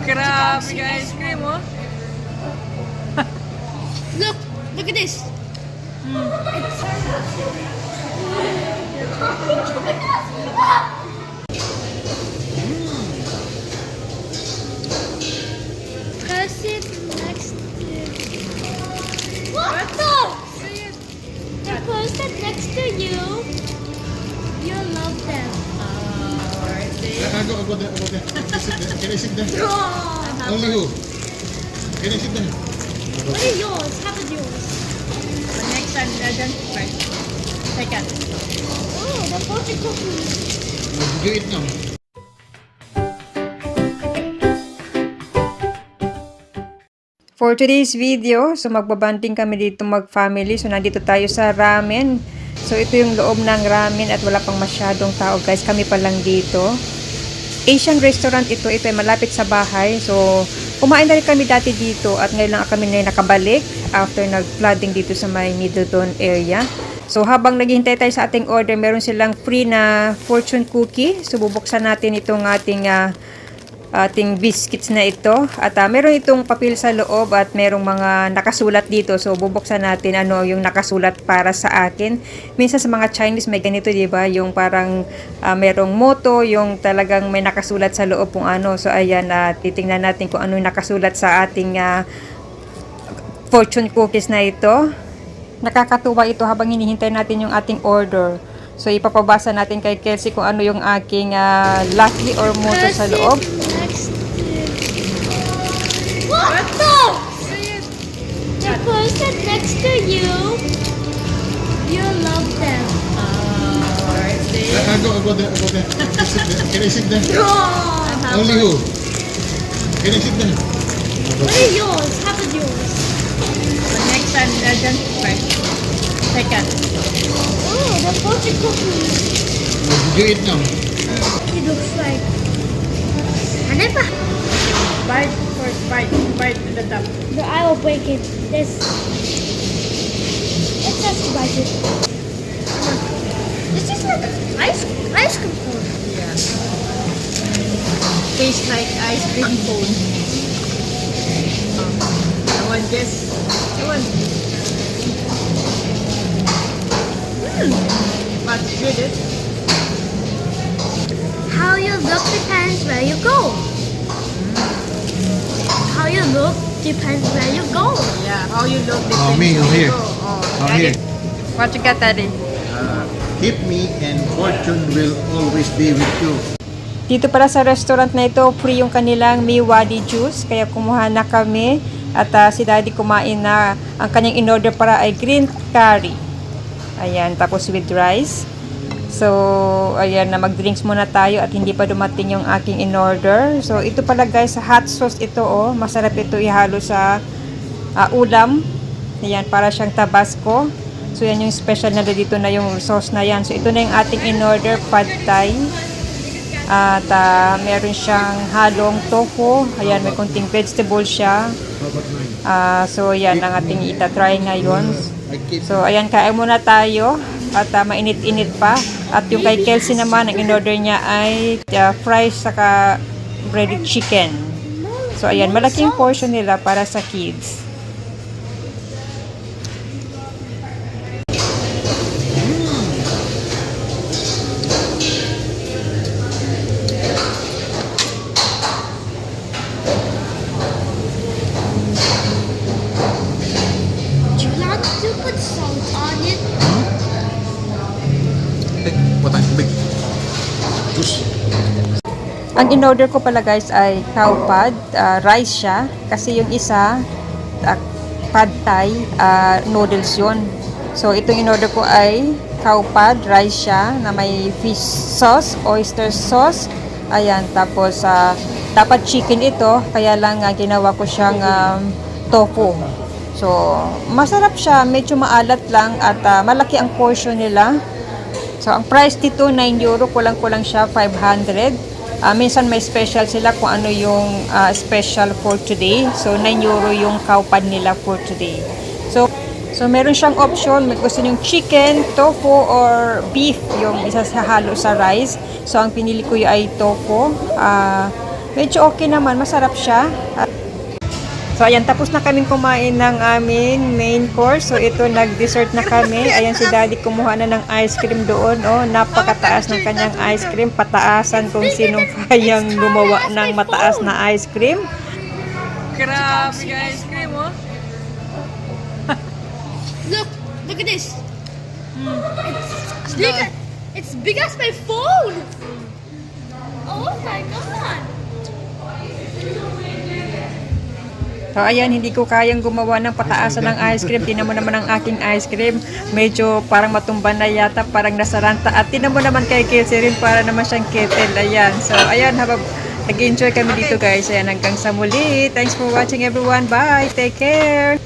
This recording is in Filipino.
Grabe ka ice cream, oh. Look at this. Press it next to... What the? Press it next to you. You'll love them. Go there. Can I sit there? Only who? Can I sit there? What is yours? How is yours? The next time, then right. Second. Oh, the fortune cookie. Did you eat now? For today's video, so magbabanding kami dito mag-family. So nandito tayo sa ramen. So ito yung loob ng ramen at wala pang masyadong tao guys. Kami pa lang dito. Asian restaurant ito. Ito ay malapit sa bahay. So kumain na rin kami dati dito at ngayon lang kami na nakabalik after nag-flooding dito sa may Middleton area. So habang naghihintay tayo sa ating order, meron silang free na fortune cookie. So bubuksan natin itong ating biscuits na ito. At meron itong papel sa loob at merong mga nakasulat dito. So bubuksan natin ano yung nakasulat para sa akin. Minsan sa mga Chinese may ganito, 'di ba? Yung parang merong motto, yung talagang may nakasulat sa loob kung ano. So ayan, titingnan natin kung ano yung nakasulat sa ating fortune cookies na ito. Nakakatuwa ito habang hinihintay natin yung ating order. So ipapabasa natin kay Kelsey kung ano yung aking lucky or motto sa loob. What the? The person next to you, you'll love them. Go there. Can I sit there? Only who? Can I sit there? What is yours? How is yours? The next time, then right. Second. Oh, the fortune cookie. Did you eat now? It looks like. I never. Bite first, bite to the top. No, I will break it. This. Let's just bite it. This is like ice cream cone. Yeah. Tastes like ice cream cone. I want this. I want. But good it. How you look depends where you go. How you look depends where you go. Yeah, how you look Oh, me, depends here. where you go. Oh, Oh, got here. it. What you got, Daddy? Keep me and fortune will always be with you. Dito pala sa restaurant na ito, free yung kanilang Miwadi juice. Kaya kumuha na kami at si Daddy kumain na. Ang kanyang in-order para ay green curry. Ayan, tapos with rice. So, ayan na, mag-drinks muna tayo at hindi pa dumating yung aking in-order. So, ito pala guys, hot sauce ito oh. Masarap ito ihalo sa ulam. Ayan, para siyang tabasco. So, yan yung special na dito na yung sauce na yan. So, ito na yung ating in-order, pad thai. At meron siyang halong tofu. Ayan, may konting vegetable siya. So, yan ang ating itatry ngayon. So, ayan, kain muna tayo. At mainit-init pa. At yung kay Kelsey naman, ang in-order niya ay fries saka breaded chicken. So, ayan, malaking portion nila para sa kids. Do you like to put salt on it? What big juice? Ang in-order ko pala guys ay cow pad, rice siya. Kasi yung isa, pad thai, noodles yun. So itong in-order ko ay cow pad, rice siya na may fish sauce, oyster sauce. Ayan, tapos dapat chicken ito, kaya lang ginawa ko siyang tofu. So masarap siya, medyo maalat lang at malaki ang portion nila. So ang price dito 9 euro, kulang-kulang siya 500. Minsan may special sila kung ano yung special for today. So 9 euro yung cow pad nila for today. So meron siyang option, may gusto yung chicken, tofu or beef yung isa sa halo sa rice. So ang pinili ko ay tofu. medyo okay naman, masarap siya. So ayan, tapos na kaming kumain ng aming main course. So ito, nag-dessert na kami. Ayan, si Daddy kumuha na ng ice cream doon. Oh, napakataas ng kanyang ice cream. Pataasan kung sinong kayang gumawa ng mataas na ice cream. Grabe yung ice cream, oh. Look at this. It's big as my phone. Oh my god. So ayan, hindi ko kayang gumawa ng pataasan ng ice cream. Tinan mo naman ang aking ice cream. Medyo parang matumba na yata, parang nasaranta. At tinan mo naman kay Kelsey rin, para naman siyang kettle. Ayan. So ayan, habang nag-enjoy kami dito guys. Ayan, hanggang sa muli. Thanks for watching everyone. Bye. Take care.